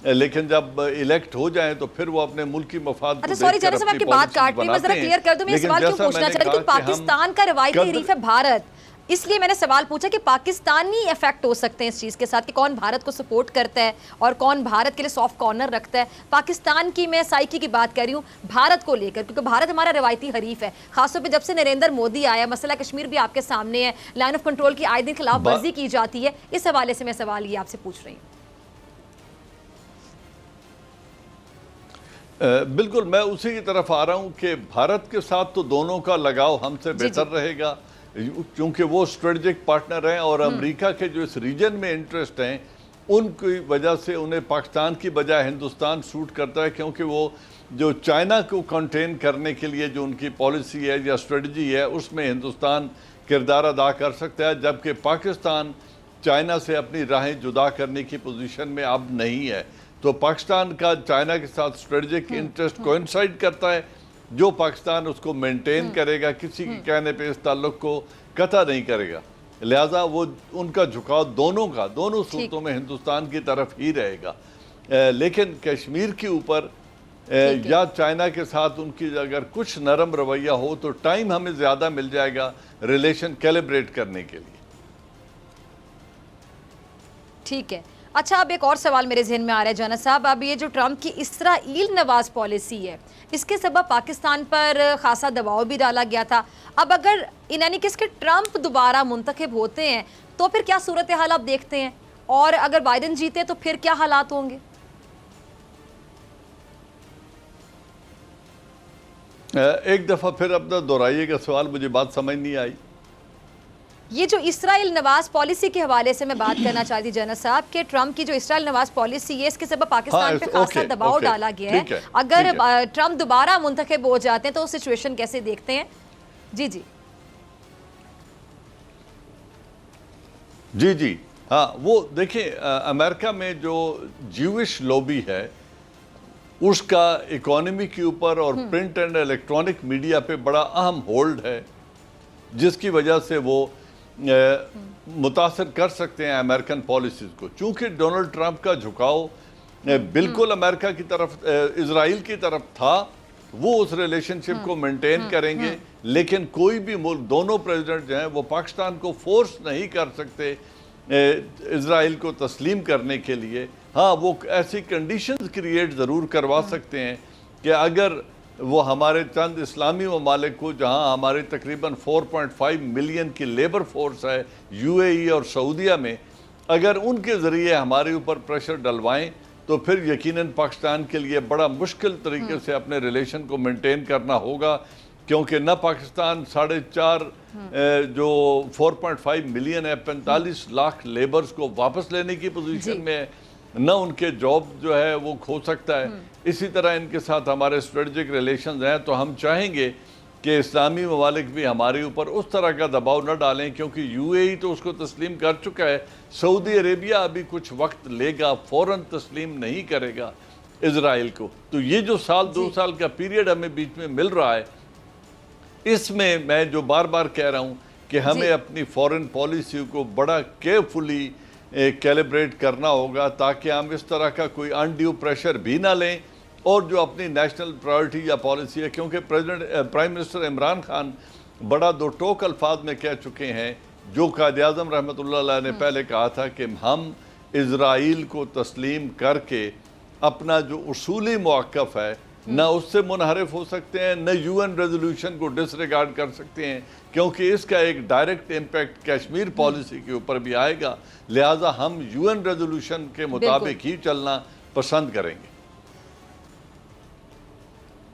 लेकिन जब इलेक्ट हो जाए तो फिर वो अपने मुल्क की मफाद को सॉरी जनरल साहब, आपकी बात काट रही, मैं जरा क्लियर कर दूं। मैं सवाल क्यों पूछना चाह रही हूं, पाकिस्तान का रवायती हरीफ है भारत, इसलिए मैंने सवाल पूछा कि पाकिस्तानी इफेक्ट हो सकते हैं इस चीज़ के साथ कि कौन भारत को सपोर्ट करता है और कौन भारत के लिए सॉफ्ट कॉर्नर रखता है। पाकिस्तान की मैं साइकी की बात कर रही हूँ भारत को लेकर, क्योंकि भारत हमारा रवायती हरीफ है। खासतौर पे जब से नरेंद्र मोदी आया, मसला कश्मीर भी आपके सामने है, लाइन ऑफ कंट्रोल की आए दिन खिलाफ वर्जी की जाती है, इस हवाले से मैं सवाल ये आपसे पूछ रही हूँ। बिल्कुल, मैं उसी की तरफ आ रहा हूँ कि भारत के साथ तो दोनों का लगाव हमसे बेहतर रहेगा, क्योंकि वो स्ट्रेटजिक पार्टनर हैं और अमेरिका के जो इस रीजन में इंटरेस्ट हैं उनकी वजह से उन्हें पाकिस्तान की बजाय हिंदुस्तान सूट करता है, क्योंकि वो जो चाइना को कंटेन करने के लिए जो उनकी पॉलिसी है या स्ट्रेटजी है उसमें हिंदुस्तान किरदार अदा कर सकता है, जबकि पाकिस्तान चाइना से अपनी राहें जुदा करने की पोजीशन में अब नहीं है। तो पाकिस्तान का चाइना के साथ स्ट्रेटजिक इंटरेस्ट कोइंसाइड करता है, जो पाकिस्तान उसको मेंटेन करेगा, किसी के कहने पे इस ताल्लुक को कतई नहीं करेगा। लिहाजा वो उनका झुकाव दोनों सूरतों में हिंदुस्तान की तरफ ही रहेगा। लेकिन कश्मीर के ऊपर या चाइना के साथ उनकी अगर कुछ नरम रवैया हो तो टाइम हमें ज़्यादा मिल जाएगा रिलेशन कैलिब्रेट करने के लिए। ठीक है। अच्छा, अब एक और सवाल मेरे जहन में आ रहा है जाना साहब, अब ये जो ट्रंप की इसराइल नवाज पॉलिसी है, इसके सबब पाकिस्तान पर खासा दबाव भी डाला गया था। अब अगर यानी कि इसके ट्रंप दोबारा मुंतखब होते हैं तो फिर क्या सूरत हाल आप देखते हैं? और अगर बाइडेन जीते तो फिर क्या हालात होंगे? एक दफा फिर अपना दोहराइएगा सवाल, मुझे बात समझ नहीं आई। ये जो इसराइल नवाज पॉलिसी के हवाले से मैं बात करना चाहती जनरल साहब कि ट्रंप की जो इसराइल नवाज पॉलिसी है, इसके सबब पाकिस्तान पे खासा दबाव डाला गया है। अगर ट्रंप दोबारा मुंतखब हो जाते हैं तो सिचुएशन कैसे देखते हैं? जी जी जी जी हाँ, वो देखिए अमेरिका में जो ज्यूइश लॉबी है उसका इकोनॉमी के ऊपर और प्रिंट एंड इलेक्ट्रॉनिक मीडिया पे बड़ा अहम होल्ड है, जिसकी वजह से वो मुतासर कर सकते हैं अमेरिकन पॉलिसीज़ को। चूंकि डोनाल्ड ट्रंप का झुकाव बिल्कुल अमेरिका की तरफ, इजराइल की तरफ था, वो उस रिलेशनशिप को मेंटेन करेंगे। लेकिन कोई भी मुल्क, दोनों प्रेसिडेंट जो हैं वो पाकिस्तान को फोर्स नहीं कर सकते इजराइल को तस्लीम करने के लिए। हाँ, वो ऐसी कंडीशंस क्रिएट ज़रूर करवा सकते हैं कि अगर वो हमारे चंद इस्लामी ममालिक को, जहाँ हमारे तकरीबन 4.5 मिलियन की लेबर फोर्स है यूएई और सऊदीया में, अगर उनके ज़रिए हमारे ऊपर प्रेशर डलवाएं तो फिर यकीनन पाकिस्तान के लिए बड़ा मुश्किल तरीके से अपने रिलेशन को मेंटेन करना होगा, क्योंकि न पाकिस्तान 4.5 जो 4.5 मिलियन है, 45 लाख लेबर्स को वापस लेने की पोजीशन में है, न उनके जॉब जो है वो खो सकता है। इसी तरह इनके साथ हमारे स्ट्रेटजिक रिलेशंस हैं, तो हम चाहेंगे कि इस्लामी ममालिक भी हमारे ऊपर उस तरह का दबाव न डालें, क्योंकि यूएई तो उसको तस्लीम कर चुका है, सऊदी अरेबिया अभी कुछ वक्त लेगा, फ़ौरन तस्लीम नहीं करेगा इजराइल को। तो ये जो साल 2 साल का पीरियड हमें बीच में मिल रहा है, इसमें मैं जो बार बार कह रहा हूँ कि हमें अपनी फॉरेन पॉलिसी को बड़ा केयरफुली कैलिब्रेट करना होगा, ताकि हम इस तरह का कोई अनड्यू प्रेशर भी ना लें। और जो अपनी नेशनल प्रायोरिटी या पॉलिसी है, क्योंकि प्राइम मिनिस्टर इमरान खान बड़ा दो टोक अल्फाज में कह चुके हैं, जो कायद आज़म रहमतुल्लाह अलैह ने पहले कहा था कि हम इजराइल को तस्लीम करके अपना जो उसूली मौक़िफ़ है न उससे मुनहरिफ हो सकते हैं, न यूएन रेजोल्यूशन को डिसरिगार्ड कर सकते हैं, क्योंकि इसका एक डायरेक्ट इम्पैक्ट कश्मीर पॉलिसी के ऊपर भी आएगा। लिहाजा हम यूएन रेजोल्यूशन के मुताबिक ही चलना पसंद करेंगे।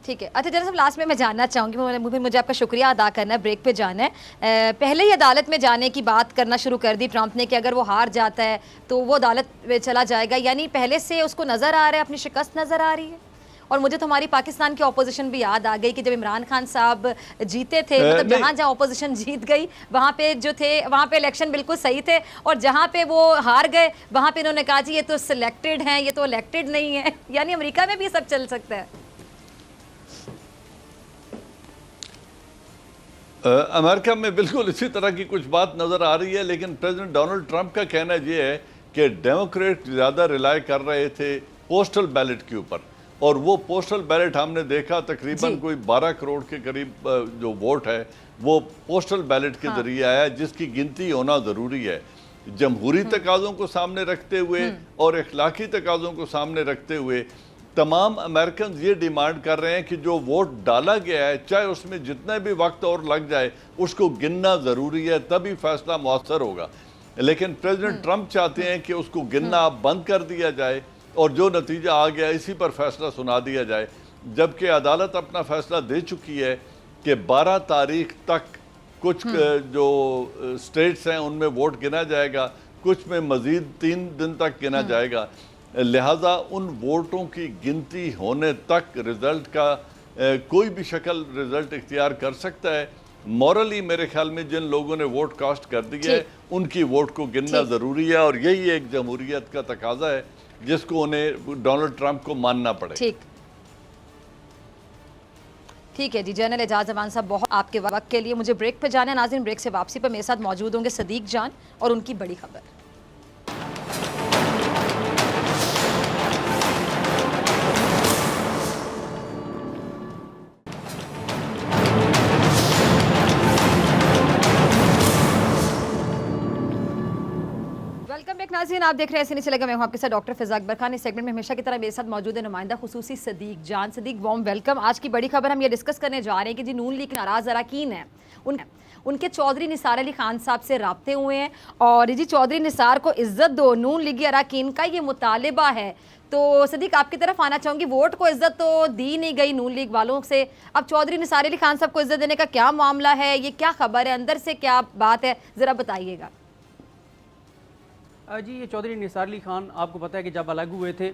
ठीक है। अच्छा जनरल साहब, लास्ट में मैं जानना चाहूँगी, मुझे आपका शुक्रिया अदा करना है, ब्रेक पे जाना है। पहले ही अदालत में जाने की बात करना शुरू कर दी ट्रंप ने कि अगर वो हार जाता है तो वो अदालत में चला जाएगा, यानी पहले से उसको नज़र आ रहा है, अपनी शिकस्त नज़र आ रही है। और मुझे तो हमारी पाकिस्तान की ऑपोजिशन भी याद आ गई कि जब इमरान खान साहब जीते थे, मतलब जहाँ जहाँ ऑपोजिशन जीत गई वहाँ पे जो थे, वहाँ पे इलेक्शन बिल्कुल सही थे, और जहाँ पे वो हार गए वहाँ पे इन्होंने कहा जी ये तो सिलेक्टेड हैं, ये तो इलेक्टेड नहीं है। यानी अमेरिका में भी सब चल सकता है। अमेरिका में बिल्कुल इसी तरह की कुछ बात नज़र आ रही है, लेकिन प्रेसिडेंट डोनाल्ड ट्रंप का कहना ये है कि डेमोक्रेट ज़्यादा रिलाई कर रहे थे पोस्टल बैलेट के ऊपर, और वो पोस्टल बैलेट हमने देखा तकरीबन कोई 12 करोड़ के करीब जो वोट है वो पोस्टल बैलेट के ज़रिए आया, जिसकी गिनती होना ज़रूरी है। जमहूरी तकाज़ों को सामने रखते हुए और इखलाकी तकाज़ों को सामने रखते हुए तमाम अमेरिकन ये डिमांड कर रहे हैं कि जो वोट डाला गया है, चाहे उसमें जितना भी वक्त और लग जाए, उसको गिनना ज़रूरी है, तभी फैसला मौसर होगा। लेकिन प्रेसिडेंट ट्रंप चाहते हैं कि उसको गिनना बंद कर दिया जाए और जो नतीजा आ गया इसी पर फैसला सुना दिया जाए, जबकि अदालत अपना फैसला दे चुकी है कि 12 तारीख तक कुछ जो स्टेट्स हैं उनमें वोट गिना जाएगा, कुछ में मज़ीद 3 दिन तक गिना जाएगा। लिहाजा उन वोटों की गिनती होने तक रिज़ल्ट का कोई भी शक्ल रिज़ल्ट इख्तियार कर सकता है। मॉरली मेरे ख्याल में जिन लोगों ने वोट कास्ट कर दिया है उनकी वोट को गिनना ज़रूरी है, और यही एक जमहूरियत का तकाजा है जिसको उन्हें डोनाल्ड ट्रंप को मानना पड़े। ठीक है जी। जनरल एजाज अमान साहब, बहुत आपके वक्त के लिए। मुझे ब्रेक पे जाना है नाज़रीन, ब्रेक से वापसी पर मेरे साथ मौजूद होंगे सदीक जान और उनकी बड़ी खबर। नाज़रीन, आप देख रहे हैं ऐसे नहीं चलेगा। मैं हूं आपके साथ डॉक्टर फिज़ा अकबर खान। इस सेगमेंट में हमेशा की तरह मेरे साथ मौजूद है नुमाइंदा खुसूसी सदीक जान। Sadiq, warm welcome. आज की बड़ी खबर हम ये डिस्कस करने जा रहे हैं कि जी नून लीग नाराज़ अरकान हैं उनके चौधरी निसार अली खान साहब से राब्ते हुए हैं और जी चौधरी निसार को इज्जत दो, नून लीगी अरकान का ये मुतालिबा है। तो सदीक आपकी तरफ आना चाहूँगी, वोट को इज्जत तो दी नहीं गई नून लीग वालों से, अब चौधरी निसार अली खान साहब को इज्जत देने का क्या मामला है, ये क्या खबर है, अंदर से क्या बात है, ज़रा बताइएगा। जी ये चौधरी निसार अली खान आपको पता है कि जब अलग हुए थे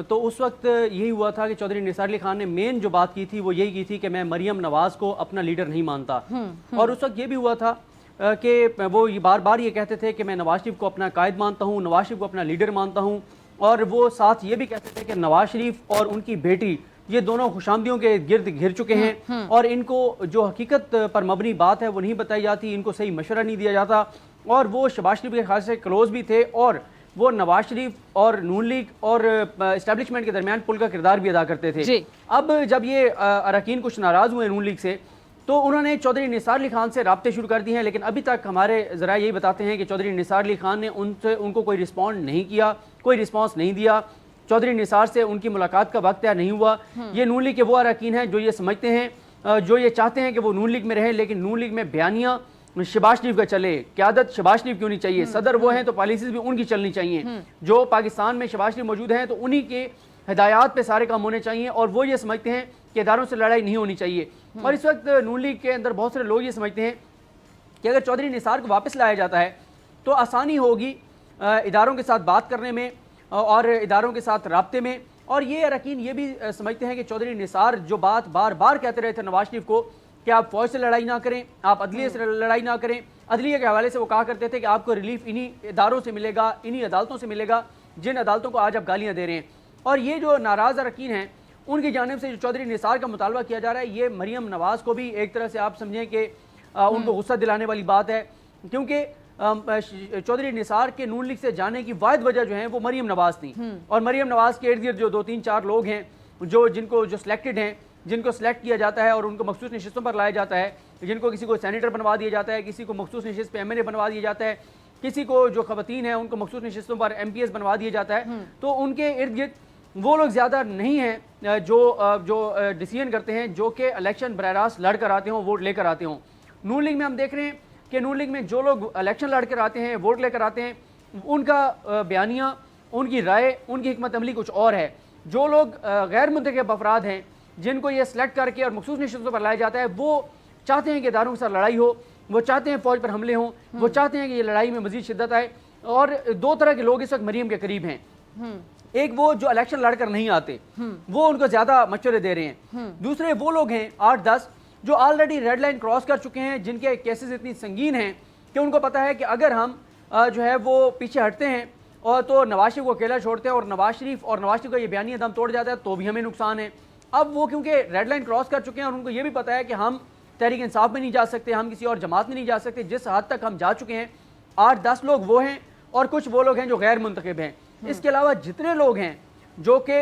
तो उस वक्त यही हुआ था कि चौधरी निसार अली खान ने मेन जो बात की थी वो यही की थी कि मैं मरियम नवाज़ को अपना लीडर नहीं मानता। और उस वक्त ये भी हुआ था कि वो ये बार बार ये कहते थे कि मैं नवाज शरीफ को अपना कायद मानता हूँ, नवाज शरीफ को अपना लीडर मानता हूँ। और वो साथ ये भी कहते थे कि नवाज शरीफ और उनकी बेटी ये दोनों खुशामदियों के गिर्द घिर चुके हैं और इनको जो हकीकत पर मबनी बात है वो नहीं बताई जाती, इनको सही मशवरा नहीं दिया जाता। और वो शहबाज शरीफ के खास से क्लोज भी थे और वो नवाज शरीफ और नून लीग और इस्टेब्लिशमेंट के दरमियान पुल का किरदार भी अदा करते थे। अब जब ये अरकान कुछ नाराज़ हुए नून लीग से तो उन्होंने चौधरी निसार अली खान से राब्ते शुरू कर दिए हैं, लेकिन अभी तक हमारे ज़रा यही बताते हैं कि चौधरी निसार अली खान ने उनको कोई रिस्पॉन्ड नहीं किया, कोई रिस्पॉन्स नहीं दिया। चौधरी निसार से उनकी मुलाकात का वक्त तय नहीं हुआ। ये नून लीग के वो अरकान हैं जो ये समझते हैं, जो ये चाहते हैं कि वो नून लीग में रहे, लेकिन नून लीग में बयानियाँ शहबाज शरीफ का चले, क़यादत शहबाज शरीफ क्यों नहीं चाहिए, सदर वो हैं तो पॉलिसीज भी उनकी चलनी चाहिए। जो पाकिस्तान में शहबाज शरीफ मौजूद हैं तो उन्हीं के हिदायत पे सारे काम होने चाहिए और वो ये समझते हैं कि इदारों से लड़ाई नहीं होनी चाहिए। और इस वक्त नून लीग के अंदर बहुत सारे लोग ये समझते हैं कि अगर चौधरी निसार को वापस लाया जाता है तो आसानी होगी इदारों के साथ बात करने में और इदारों के साथ राब्ते में। और ये अरकान ये भी समझते हैं कि चौधरी निसार जो बात बार बार कहते रहे थे नवाज शरीफ को कि आप फौज से लड़ाई ना करें, आप अदलिया से लड़ाई ना करें, अदलिया के हवाले से वो कहा करते थे कि आपको रिलीफ इन्हीं इदारों से मिलेगा, इन्हीं अदालतों से मिलेगा जिन अदालतों को आज आप गालियाँ दे रहे हैं। और ये जो नाराज़ अरकान हैं उनकी जानिब से जो चौधरी निसार का मुतालबा किया जा रहा है, ये मरियम नवाज़ को भी एक तरह से आप समझें कि उनको गुस्सा दिलाने वाली बात है, क्योंकि चौधरी निसार के नून लीग से जाने की वाहिद वजह जो है वो मरियम नवाज़ थी। और मरियम नवाज़ के इर्द गिर्द जो 2-3-4 लोग हैं जो सिलेक्टेड हैं, जिनको सिलेक्ट किया जाता है और उनको मखसूस नशिस्तों पर लाया जाता है, जिनको किसी को सेनेटर बनवा दिया जाता है, किसी को मखसूस नशिस्त पे MNA बनवा दिया जाता है, किसी को जो खवातीन हैं उनको मखसूस नशिस्तों पर MPS बनवा दिया जाता है, तो उनके इर्द गिर्द वो लोग ज़्यादा नहीं हैं जो डिसीजन करते हैं, जो कि इलेक्शन बराह रास्त लड़ कर आते हों, वोट लेकर आते हों। नून लीग में हम देख रहे हैं कि नून लीग में जो लोग इलेक्शन लड़ कर आते हैं, वोट लेकर आते हैं, उनका बयानिया, उनकी राय, उनकी हिकमत अमली कुछ और है। जो लोग गैर मुंतखब अफराद हैं जिनको ये सिलेक्ट करके और मखसूस नशिस्तों पर लाया जाता है, वो चाहते हैं कि इदारों के साथ लड़ाई हो, वो चाहते हैं फौज पर हमले हों, वो चाहते हैं कि ये लड़ाई में मजीद शिद्दत आए। और दो तरह के लोग इस वक्त मरियम के करीब हैं, एक वो जो इलेक्शन लड़कर नहीं आते, वो उनको ज्यादा मशवरे दे रहे हैं। दूसरे वो लोग हैं 8-10 जो ऑलरेडी रेड लाइन क्रॉस कर चुके हैं, जिनके केसेस इतनी संगीन हैं कि उनको पता है कि अगर हम जो है वो पीछे हटते हैं और तो नवाज शरीफ को अकेला छोड़ते हैं और नवाज शरीफ का ये बयानी दम तोड़ जाता है तो भी हमें नुकसान है। अब वो क्योंकि रेड लाइन क्रॉस कर चुके हैं और उनको ये भी पता है कि हम तहरीक इंसाफ में नहीं जा सकते, हम किसी और जमात में नहीं जा सकते, जिस हद तक हम जा चुके हैं 8-10 लोग वो हैं और कुछ वो लोग हैं जो गैर मुंतखब हैं। इसके अलावा जितने लोग हैं जो कि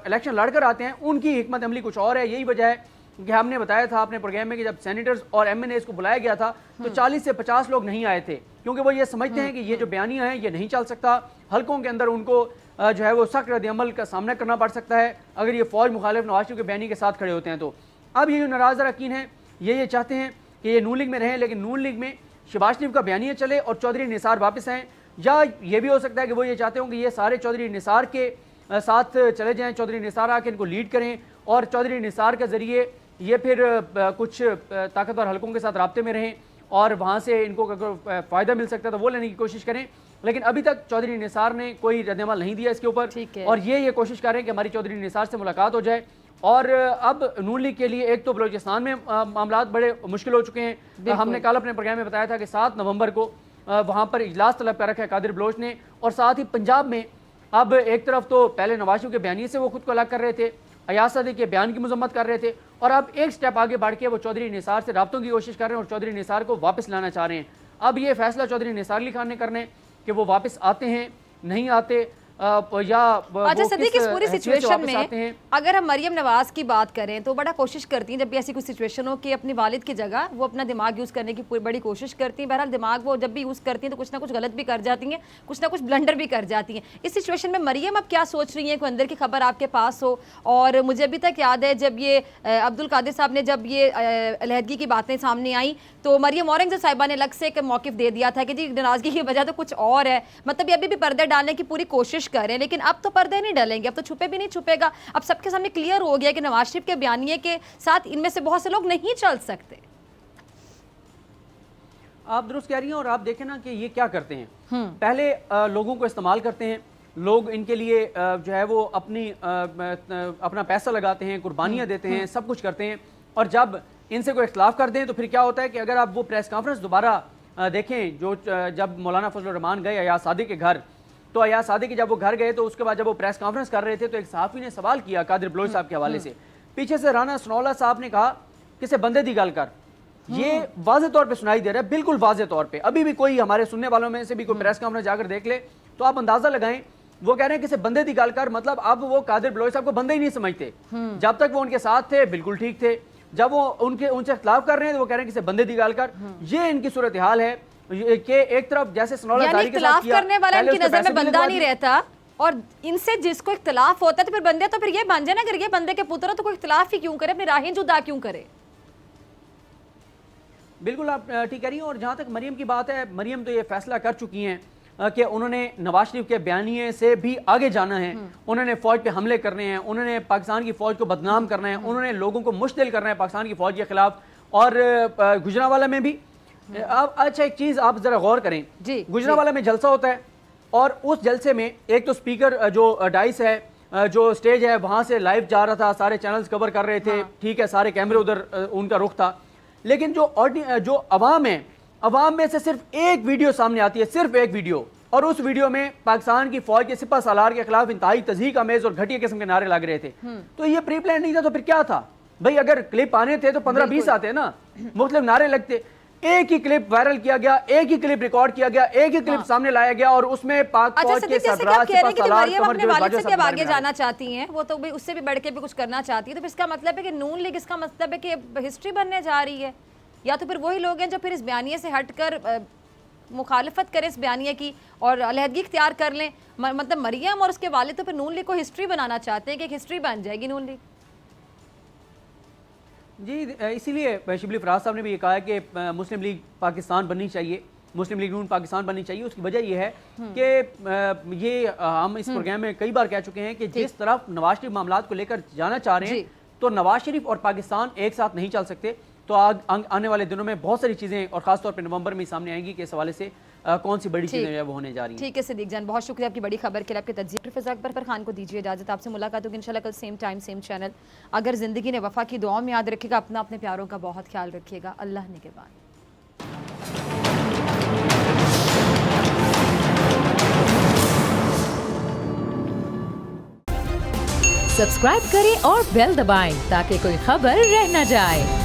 इलेक्शन लड़कर आते हैं उनकी हिकमत अमली कुछ और है। यही वजह है कि हमने बताया था अपने प्रोग्राम में कि जब सेनेटर्स और MNAs को बुलाया गया था तो 40 से 50 लोग नहीं आए थे, क्योंकि वो ये समझते हैं कि ये जो बयानियाँ हैं ये नहीं चल सकता, हल्कों के अंदर उनको जो है वो सख्त रद्द-ए-अमल का सामना करना पड़ सकता है अगर ये फौज मुखालिफ नवाज शरीफ के बयानी के साथ खड़े होते हैं। तो अब ये जो नाराज़ अरकान हैं ये चाहते हैं कि ये नून लीग में रहें, लेकिन नून लीग में शहबाज शरीफ का बयानिया चले और चौधरी निसार वापस आएँ, या ये भी हो सकता है कि वो ये चाहते हों कि ये सारे चौधरी निसार के साथ चले जाएं, चौधरी निसार आके इनको लीड करें और चौधरी निसार के ज़रिए ये फिर कुछ ताकतवर हलकों के साथ राब्ते में रहें और वहाँ से इनको अगर फ़ायदा मिल सकता है तो वो लेने की कोशिश करें। लेकिन अभी तक चौधरी निसार ने कोई रद्द-ए-अमल नहीं दिया इसके ऊपर और ये कोशिश कर रहे हैं कि हमारी चौधरी निसार से मुलाकात हो जाए। और अब नून लीग के लिए एक तो बलूचिस्तान में मामला बड़े मुश्किल हो चुके हैं। हमने कल अपने प्रोग्राम में बताया था कि 7 नवंबर को वहाँ पर इजलास तलब कर रखा है कादिर बलोच ने, और साथ ही पंजाब में अब एक तरफ तो पहले नवाज शरीफ के बयानी से वो खुद को अलग कर रहे थे, अयाज सदी के बयान की मजम्मत कर रहे थे, और अब एक स्टेप आगे बढ़ के वो चौधरी निसार से राब्तों की कोशिश कर रहे हैं और चौधरी निसार को वापस लाना चाह रहे हैं। अब ये फैसला चौधरी निसार अली खान ने करना है कि वो वापस आते हैं नहीं आते, या अच्छा सदीक, इस पूरी सिचुएशन में अगर हम मरियम नवाज की बात करें तो बड़ा कोशिश करती हैं जब भी ऐसी कोई सिचुएशन हो कि अपनी वालिद की जगह वो अपना दिमाग यूज़ करने की बड़ी कोशिश करती हैं। बहरहाल दिमाग वो जब भी यूज़ करती हैं तो कुछ ना कुछ गलत भी कर जाती हैं, कुछ ना कुछ ब्लंडर भी कर जाती हैं। इस सिचुएशन में मरियम अब क्या सोच रही हैं, कोई अंदर की खबर आपके पास हो? और मुझे अभी तक याद है जब ये अब्दुल कादिर साहब ने जब ये अलहदगी की बातें सामने आई तो मरियम औरंगज़ेब साहिबा ने अलग से एक मौक़िफ़ दे दिया था कि जी नाराज़गी की वजह तो कुछ और है, मतलब ये अभी भी पर्दे डालने की पूरी कोशिश कर रहे हैं, लेकिन अब तो पर्दे नहीं डलेंगे, अब तो छुपे भी नहीं छुपेगा। अब सबके सामने क्लियर हो गया कि नवाज शरीफ के बयानिए के साथ इनमें से बहुत से लोग नहीं चल सकते। आप दुरुस्त कह रही हैं। और आप देखें ना कि ये क्या करते हैं, पहले लोगों को इस्तेमाल करते हैं, लोग इनके लिए जो है वो अपना पैसा लगाते हैं, कुर्बानियाँ देते हैं, सब कुछ करते हैं, और जब इनसे कोई इख्तलाफ कर दें तो फिर क्या होता है कि अगर आप वो प्रेस कॉन्फ्रेंस दोबारा देखें जो जब मौलाना फजलुर रहमान गए अयाज सादिक के घर, तो अयाज सादिक के जब वो घर गए तो उसके बाद जब वो प्रेस कॉन्फ्रेंस कर रहे थे तो एक सहाफ़ी ने सवाल किया कादिर बलोच साहब के हवाले से, पीछे से राना सनौला साहब ने कहा किसे बंदे दी गल कर। ये वाज़े तौर पे सुनाई दे रहा है, बिल्कुल वाज़े तौर पे। अभी भी कोई हमारे सुनने वालों में से भी कोई प्रेस कॉन्फ्रेंस जाकर देख ले तो आप अंदाजा लगाएं, वो कह रहे हैं किसी बंदे दी गल कर, मतलब अब वो कादिर बलोच साहब को बंदे ही नहीं समझते। जब तक वो उनके साथ थे बिल्कुल ठीक थे, जब वो उनसे खिलाफ कर रहे हैं तो वो कह रहे हैं किसी बंदे दी गल कर। ये इनकी सूरत हाल है कि एक तरफ जैसे सनौला दारी के साथ किया, करने वाला इनकी नजर में बंदा नहीं रहता, और इनसे जिसको इख्तिलाफ होता है तो फिर बंदे तो फिर ये बन जाए ना, अगर ये बंदे के पुत्र तो कोई इख्तिलाफ ही क्यों करे, अपनी राहें जुदा क्यों करे। बिल्कुल आप ठीक कह रही हैं। और जहाँ तक मरियम की बात है, मरियम तो ये फैसला कर चुकी हैं कि उन्होंने नवाज शरीफ के बयानिए से भी आगे जाना है, उन्होंने फौज पे हमले करने हैं, उन्होंने पाकिस्तान की फौज को बदनाम करना है, उन्होंने लोगों को मुश्तिल करना है पाकिस्तान की फौज के खिलाफ। और गुजरांवाला में भी अब अच्छा एक चीज़ आप ज़रा गौर करें, गुजरांवाला में जलसा होता है और उस जलसे में एक तो स्पीकर जो डाइस है, जो स्टेज है, वहाँ से लाइव जा रहा था, सारे चैनल्स कवर कर रहे थे, ठीक है, सारे कैमरे उधर उनका रुख था, लेकिन जो अवाम है, अवाम में से सिर्फ एक वीडियो सामने आती है, सिर्फ एक वीडियो, और उस वीडियो में पाकिस्तान की फौज के सिपह सालार के खिलाफ इंतहाई तज़हीक अमेज और घटिया किस्म के नारे लग रहे थे। तो ये प्री प्लान नहीं था तो फिर क्या था भाई? अगर क्लिप आने थे तो 15-20 आते ना, मुख्तलिफ नारे लगते। एक ही क्लिप वायरल किया गया, एक ही क्लिप रिकॉर्ड किया गया, एक ही क्लिप सामने लाया गया, और उसमें पाक फौज के सरबराह सिपह सालार कमर आगे जाना चाहती हैं, वो तो भी उससे भी बढ़ के भी कुछ करना चाहती है, तो फिर इसका मतलब है कि नून लीग, इसका मतलब है कि हिस्ट्री बनने जा रही है, या तो फिर वही लोग हैं जो फिर इस बयानिए से हटकर मुखालफत करें इस बयानिए की और अलहदगी इख्तियार कर लें। मतलब मरियम और उसके वालिद तो फिर नून लीग को हिस्ट्री बनाना चाहते हैं कि एक हिस्ट्री बन जाएगी नून लीग। जी, इसीलिए शिबली फराज साहब ने भी ये कहा है कि मुस्लिम लीग पाकिस्तान बननी चाहिए, मुस्लिम लीग नून पाकिस्तान बननी चाहिए। उसकी वजह यह है कि ये हम इस प्रोग्राम में कई बार कह चुके हैं कि जिस तरफ नवाज शरीफ मामलात को लेकर जाना चाह रहे हैं तो नवाज शरीफ और पाकिस्तान एक साथ नहीं चल सकते। तो आने वाले दिनों में बहुत सारी चीज़ें और खासतौर पर नवंबर में सामने आएंगी कि इस हवाले से कौन सी बड़ी चीज़ें वो होने जा रही हैं। ठीक है सिद्दीक जान, बहुत शुक्रिया आपकी बड़ी खबर के लिए, आपके तज्ज़िया। डॉक्टर फ़ैज़ा अकबर खान को दीजिए इजाज़त, आपसे मुलाकात होगी इंशाल्लाह कल सेम टाइम सेम चैनल। अगर ज़िंदगी ने वफ़ा की दुआओं में याद रखिएगा, अपने प्यारों का बहुत ख्याल रखिएगा। अल्लाह निगहबान। सब्सक्राइब करें और बेल दबाएं ताकि कोई खबर रह न जाए।